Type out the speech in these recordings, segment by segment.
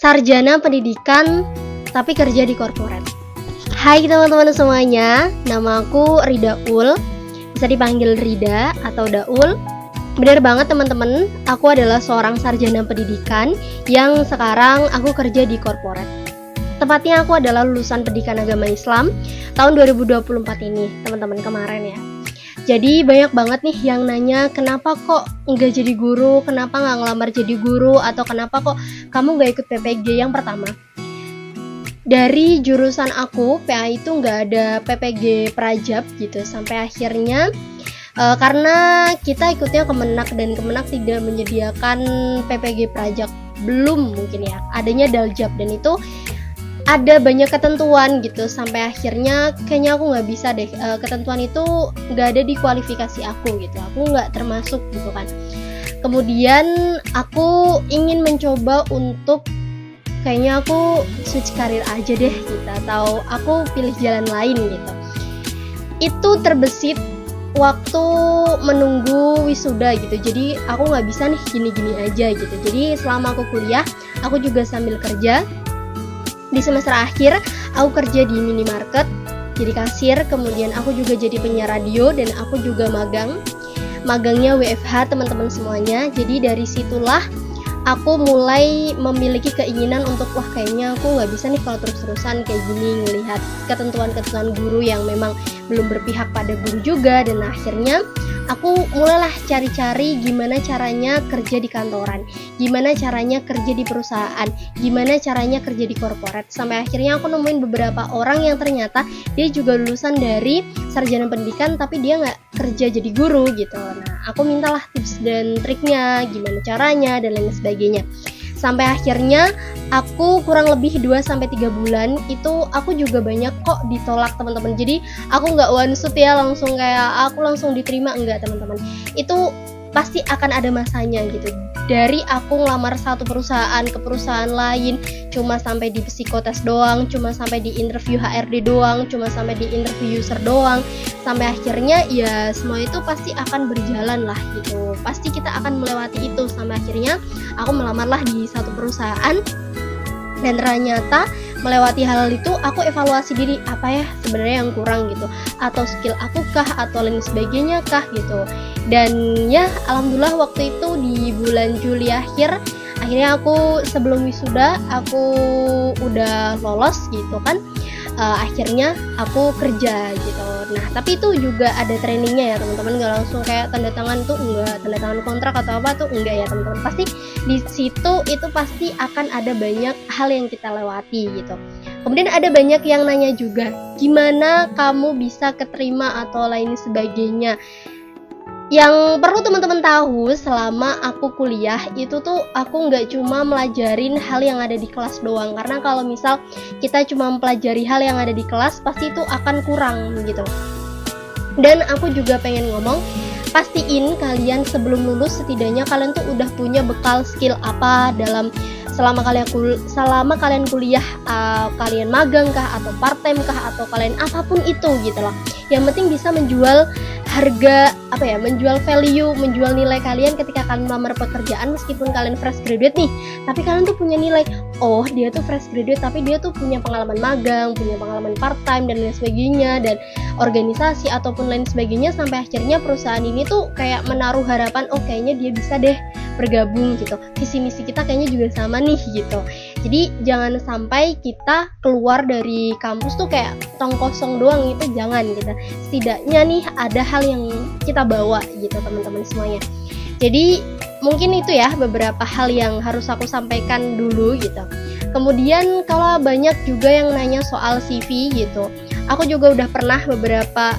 sarjana pendidikan tapi kerja di korporat. Hai teman-teman semuanya, nama aku Rida Ul, bisa dipanggil Rida atau Daul. Benar banget teman-teman, aku adalah seorang sarjana pendidikan yang sekarang aku kerja di korporat. Tepatnya aku adalah lulusan pendidikan agama Islam tahun 2024 ini, teman-teman, kemarin ya. Jadi banyak banget nih yang nanya, kenapa kok nggak jadi guru, kenapa nggak ngelamar jadi guru, atau kenapa kok kamu nggak ikut PPG. Yang pertama, dari jurusan aku, PA itu nggak ada PPG Prajab gitu, sampai akhirnya karena kita ikutnya Kemenak dan Kemenak tidak menyediakan PPG Prajab, belum mungkin ya, adanya Daljab, dan itu ada banyak ketentuan gitu, sampai akhirnya kayaknya aku nggak bisa deh, ketentuan itu nggak ada di kualifikasi aku gitu, aku nggak termasuk gitu kan. Kemudian aku ingin mencoba untuk kayaknya aku switch karir aja deh gitu, atau aku pilih jalan lain gitu. Itu terbesit waktu menunggu wisuda gitu, jadi aku nggak bisa nih gini-gini aja gitu. Jadi selama aku kuliah, aku juga sambil kerja. Di semester akhir, aku kerja di minimarket, jadi kasir, kemudian aku juga jadi penyiar radio, dan aku juga magangnya WFH teman-teman semuanya. Jadi dari situlah aku mulai memiliki keinginan untuk, wah kayaknya aku nggak bisa nih kalau terus-terusan kayak gini, ngelihat ketentuan-ketentuan guru yang memang belum berpihak pada guru juga. Dan akhirnya aku mulailah cari-cari gimana caranya kerja di kantoran, gimana caranya kerja di perusahaan, gimana caranya kerja di korporat. Sampai akhirnya aku nemuin beberapa orang yang ternyata dia juga lulusan dari sarjana pendidikan tapi dia nggak kerja jadi guru gitu. Nah, aku mintalah tips dan triknya, gimana caranya dan lain sebagainya. Sampai akhirnya aku kurang lebih 2-3 bulan itu aku juga banyak kok ditolak teman-teman. Jadi aku nggak one shot ya, langsung kayak aku langsung diterima, enggak teman-teman. Itu pasti akan ada masanya gitu. Dari aku ngelamar satu perusahaan ke perusahaan lain, cuma sampai di psikotes doang, cuma sampai di interview HRD doang, cuma sampai di interview user doang, sampai akhirnya ya semua itu pasti akan berjalan lah gitu. Pasti kita akan melewati itu. Sampai akhirnya aku melamarlah di satu perusahaan, dan ternyata melewati hal itu aku evaluasi diri, apa ya sebenarnya yang kurang gitu, atau skill aku kah, atau lain sebagainya kah gitu. Dan ya alhamdulillah waktu itu di bulan Juli akhirnya aku sebelum wisuda aku udah lolos gitu kan. Akhirnya aku kerja gitu. Nah tapi itu juga ada trainingnya ya teman-teman, nggak langsung kayak tanda tangan tuh, enggak, tanda tangan kontrak atau apa tuh enggak ya teman-teman. Pasti di situ itu pasti akan ada banyak hal yang kita lewati gitu. Kemudian ada banyak yang nanya juga, gimana kamu bisa keterima atau lain sebagainya. Yang perlu teman-teman tahu, selama aku kuliah itu tuh aku nggak cuma melajarin hal yang ada di kelas doang. Karena kalau misal kita cuma mempelajari hal yang ada di kelas, pasti itu akan kurang gitu. Dan aku juga pengen ngomong, pastiin kalian sebelum lulus setidaknya kalian tuh udah punya bekal skill apa dalam selama kalian kuliah, kalian magang kah atau part time kah atau kalian apapun itu gitu loh. Yang penting bisa menjual harga, menjual value, menjual nilai kalian ketika kalian melamar pekerjaan. Meskipun kalian fresh graduate nih, tapi kalian tuh punya nilai, oh dia tuh fresh graduate tapi dia tuh punya pengalaman magang, punya pengalaman part time dan lain sebagainya, dan organisasi ataupun lain sebagainya. Sampai akhirnya perusahaan ini tuh kayak menaruh harapan, oh kayaknya dia bisa deh bergabung gitu, visi misi kita kayaknya juga sama nih gitu. Jadi jangan sampai kita keluar dari kampus tuh kayak tong kosong doang, itu jangan gitu. Setidaknya nih ada hal yang kita bawa gitu teman-teman semuanya. Jadi mungkin itu ya beberapa hal yang harus aku sampaikan dulu gitu. Kemudian kalau banyak juga yang nanya soal CV gitu, aku juga udah pernah beberapa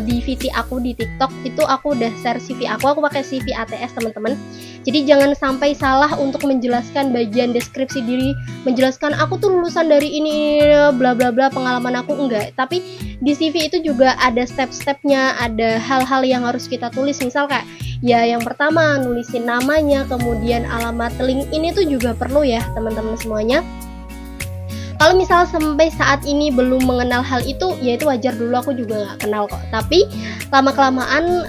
di VT aku di TikTok itu aku udah share CV aku pakai CV ATS teman-teman. Jadi jangan sampai salah untuk menjelaskan bagian deskripsi diri, menjelaskan aku tuh lulusan dari ini bla bla bla, pengalaman aku enggak. Tapi di CV itu juga ada step-stepnya, ada hal-hal yang harus kita tulis. Misal kayak ya yang pertama nulisin namanya, kemudian alamat LinkedIn itu juga perlu ya teman-teman semuanya. Kalau misal sampai saat ini belum mengenal hal itu, ya itu wajar, dulu aku juga nggak kenal kok. Tapi lama-kelamaan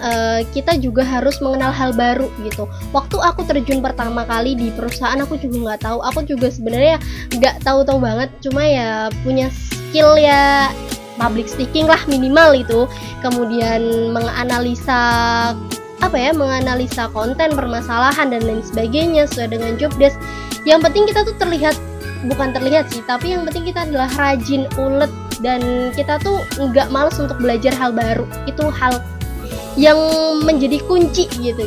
kita juga harus mengenal hal baru gitu. Waktu aku terjun pertama kali di perusahaan, aku juga nggak tahu, aku juga sebenarnya nggak tahu-tahu banget, cuma ya punya skill ya public speaking lah minimal itu, kemudian menganalisa konten, permasalahan dan lain sebagainya sesuai dengan job desk. Yang penting kita tuh bukan terlihat sih, tapi yang penting kita adalah rajin, ulet, dan kita tuh nggak malas untuk belajar hal baru. Itu hal yang menjadi kunci gitu.